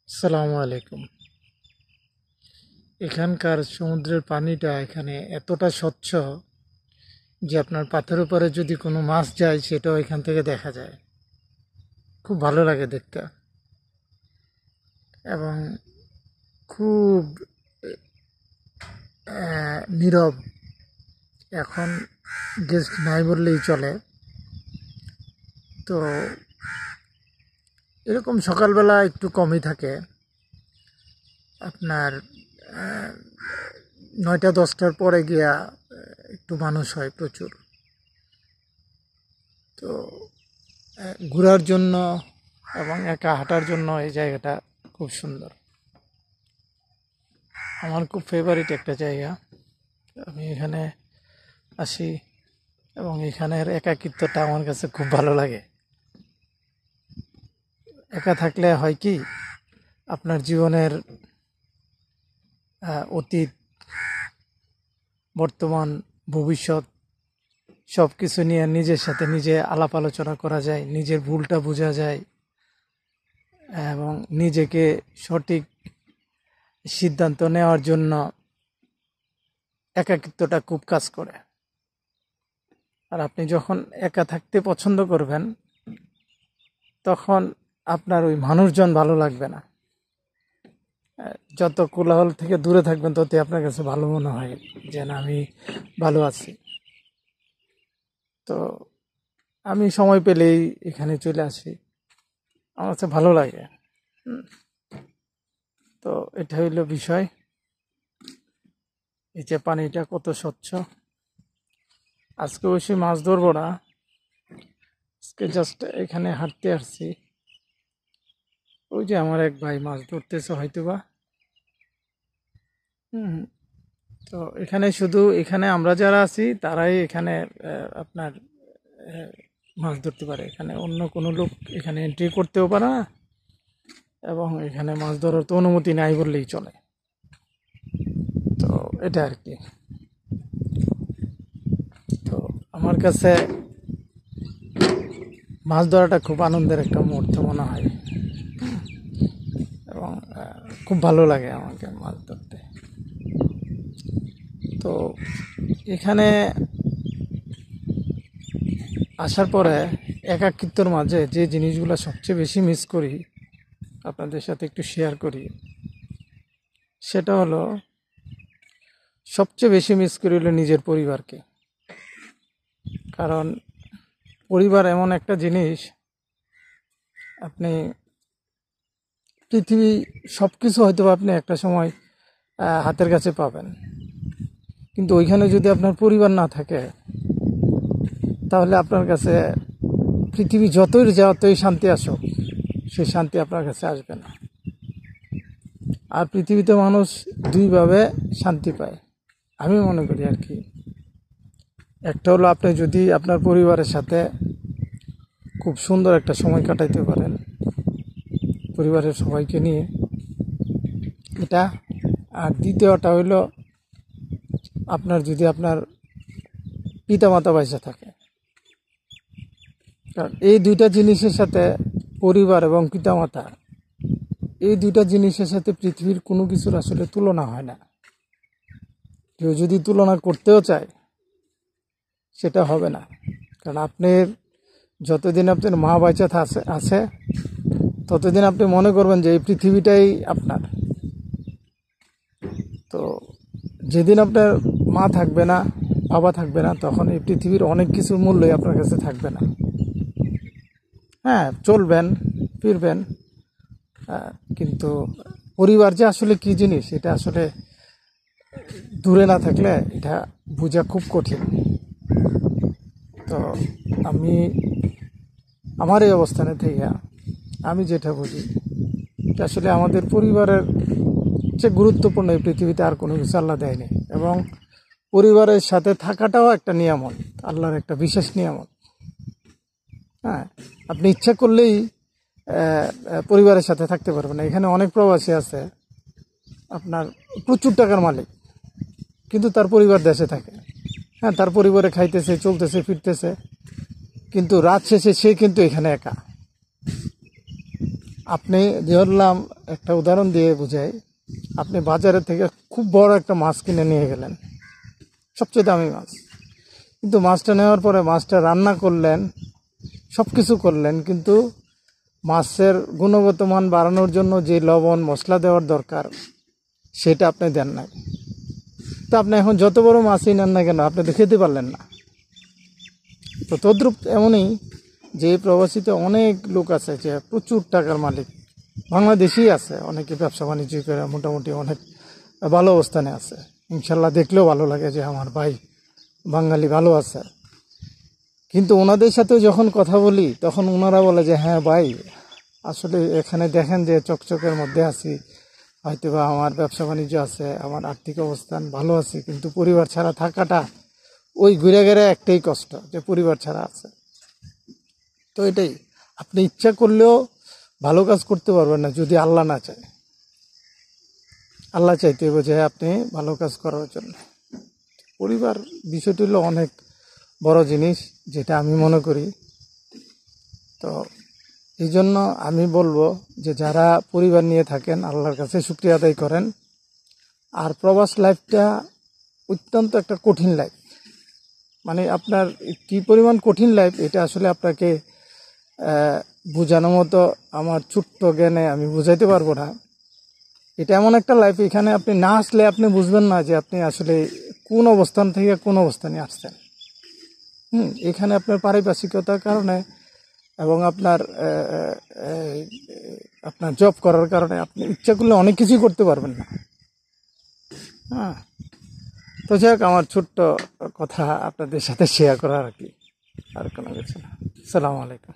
আসসালামু আলাইকুম। এখানকার সমুদ্রের পানিটা এখানে এতটা স্বচ্ছ যে আপনার পাথরের উপরে যদি কোনো মাছ যায় সেটাও এখান থেকে দেখা যায়। খুব ভালো লাগে দেখতে এবং খুব নীরব। এখন গেস্ট নাই বললেই চলে। তো এরকম সকালবেলা একটু কমই থাকে, আপনার 9টা-10টার পরে গিয়া একটু মানুষ হয় প্রচুর। তো ঘোরার জন্য এবং একা হাঁটার জন্য এই জায়গাটা খুব সুন্দর। আমার খুব ফেভারিট একটা জায়গা। আমি এখানে আসি এবং এখানের একাকিত্বটা আমার কাছে খুব ভালো লাগে। একা থাকলে হয় কি, আপনার জীবনের অতীত, বর্তমান, ভবিষ্যৎ সব কিছু নিয়ে নিজের সাথে নিজে আলাপ আলোচনা করা যায়, নিজের ভুলটা বোঝা যায় এবং নিজেকে সঠিক সিদ্ধান্ত নেওয়ার জন্য একাকিত্বটা খুব কাজ করে। আর আপনি যখন একা থাকতে পছন্দ করবেন তখন আপনার ওই মানুষজন ভালো লাগবে না। যত কোলাহল থেকে দূরে থাকবেন ততই আপনার কাছে ভালো মনে হয় যে না, আমি ভালো আছি। তো আমি সময় পেলেই এখানে চলে আসি, আমার কাছে ভালো লাগে। তো এটা হইল বিষয়। এই যে পানিটা কত স্বচ্ছ। আজকে অবশ্যই মাছ ধরবো না, আজকে জাস্ট এখানে হাঁটতে আসছি। ওই যে আমার এক ভাই মাছ ধরতেছে হয়তোবা। তো এখানে আমরা যারা আছি তারাই এখানে আপনার মাছ ধরতে পারে। এখানে অন্য কোনো লোক এখানে এন্ট্রি করতেও পারে না এবং এখানে মাছ ধরার তো অনুমতি নাই বললেই চলে। তো এটা আর কি। তো আমার কাছে মাছ ধরাটা খুব আনন্দের একটা মুহূর্ত মনে হয় এবং খুব ভালো লাগে আমাকে মাছ ধরতে। তো এখানে আসার পরে একাকিত্বর মাঝে যে জিনিসগুলো সবচেয়ে বেশি মিস করি, আপনাদের সাথে একটু শেয়ার করি। সেটা হলো, সবচেয়ে বেশি মিস করি হলো নিজের পরিবারকে। কারণ পরিবার এমন একটা জিনিস, আপনি পৃথিবী সব কিছু হয়তো আপনি একটা সময় হাতের কাছে পাবেন, কিন্তু ওইখানে যদি আপনার পরিবার না থাকে তাহলে আপনার কাছে পৃথিবী যতই শান্তি আসুক, সেই শান্তি আপনার কাছে আসবে না। আর পৃথিবীতে মানুষ দুইভাবে শান্তি পায় আমি মনে করি আর কি। একটা হলো, আপনি যদি আপনার পরিবারের সাথে খুব সুন্দর একটা সময় কাটাইতে পারেন পরিবারের সবাইকে নিয়ে, এটা। আর দ্বিতীয়টা হইল, যদি আপনার পিতামাতা বাইসা থাকে। কারণ এই দুইটা জিনিসের সাথে, পরিবার এবং পিতামাতা, এই দুইটা জিনিসের সাথে পৃথিবীর কোনো কিছুর আসলে তুলনা হয় না। কেউ যদি তুলনা করতেও চায় সেটা হবে না। কারণ যতদিন আপনার মা বাইচা আছে ততদিন আপনি মনে করবেন যে এই পৃথিবীটাই আপনার। তো যেদিন আপনার মা থাকবে না, বাবা থাকবে না, তখন এই পৃথিবীর অনেক কিছুর মূল্যই আপনার কাছে থাকবে না। হ্যাঁ, চলবেন ফিরবেন, কিন্তু পরিবার যে আসলে কি জিনিস, এটা আসলে দূরে না থাকলে এটা বোঝা খুব কঠিন। তো আমার এই অবস্থানে থেকে আমি যেটা বুঝি, এটা আসলে আমাদের পরিবারের চেয়ে গুরুত্বপূর্ণ এই পৃথিবীতে আর কোনো কিছু আল্লাহ দেয়নি। এবং পরিবারের সাথে থাকাটাও একটা নিয়ামত, আল্লাহর একটা বিশেষ নিয়ামত। হ্যাঁ, আপনি ইচ্ছা করলেই পরিবারের সাথে থাকতে পারবেন না। এখানে অনেক প্রবাসী আছে, আপনার প্রচুর টাকার মালিক, কিন্তু তার পরিবার দেশে থাকে। হ্যাঁ, তার পরিবারে খাইতেছে, চলতেছে, ফিরতেছে, কিন্তু রাত শেষে সে কিন্তু এখানে একা। আপনি ধরলাম একটা উদাহরণ দিয়ে বুঝাই, আপনি বাজারে থেকে খুব বড় একটা মাছ কিনে নিয়ে গেলেন, সবচেয়ে দামি মাছ, কিন্তু মাছটা নেওয়ার পরে মাছটা রান্না করলেন, সব কিছু করলেন, কিন্তু মাছের গুণগত মান বাড়ানোর জন্য যে লবণ মশলা দেওয়ার দরকার সেটা আপনি দেন নাই। তো আপনি এখন যত বড় মাছই নেন না কেন, আপনি তো খেতে পারলেন না। তো তদ্রূপ এমনই যে প্রবাসীতে অনেক লোক আছে যে প্রচুর টাকার মালিক, বাংলাদেশেই আছে, অনেকে ব্যবসা বাণিজ্য করে মোটামুটি অনেক ভালো অবস্থানে আছে। ইনশাল্লাহ দেখলেও ভালো লাগে যে আমার ভাই বাঙালি ভালো আছে। কিন্তু ওনাদের সাথে যখন কথা বলি তখন ওনারা বলে যে হ্যাঁ ভাই, আসলে এখানে দেখেন যে চকচকের মধ্যে আছি, হয়তো বা আমার ব্যবসা বাণিজ্য আছে, আমার আর্থিক অবস্থান ভালো আছে, কিন্তু পরিবার ছাড়া থাকাটা ওই ঘুরে ঘেরে একটাই কষ্ট, যে পরিবার ছাড়া আছে। তো এটাই, আপনি ইচ্ছা করলেও ভালো কাজ করতে পারবেন না যদি আল্লাহ না চায়। আল্লাহ চাইতে বোঝে আপনি ভালো কাজ করার জন্য। পরিবার বিষয়টি হলো অনেক বড় জিনিস, যেটা আমি মনে করি। তো এই জন্য আমি বলবো যে যারা পরিবার নিয়ে থাকেন আল্লাহর কাছে শুকরিয়া আদায় করেন। আর প্রবাস লাইফটা অত্যন্ত একটা কঠিন লাইফ, মানে আপনার কি পরিমাণ কঠিন লাইফ এটা আসলে আপনাকে বোঝানোর মতো আমার ছোট্ট জ্ঞানে আমি বুঝাইতে পারবো না। এটা এমন একটা লাইফ, এখানে আপনি না আসলে আপনি বুঝবেন না যে আপনি আসলে কোন অবস্থান থেকে কোন অবস্থানে আসছেন। এখানে আপনার পারিপার্শ্বিকতার কারণে এবং আপনার জব করার কারণে আপনি ইচ্ছা করলে অনেক কিছুই করতে পারবেন না। হ্যাঁ, তো যাই হোক, আমার ছোট্ট কথা আপনাদের সাথে শেয়ার করা আর কি, আর কোনো কিছু না। আসসালামু আলাইকুম।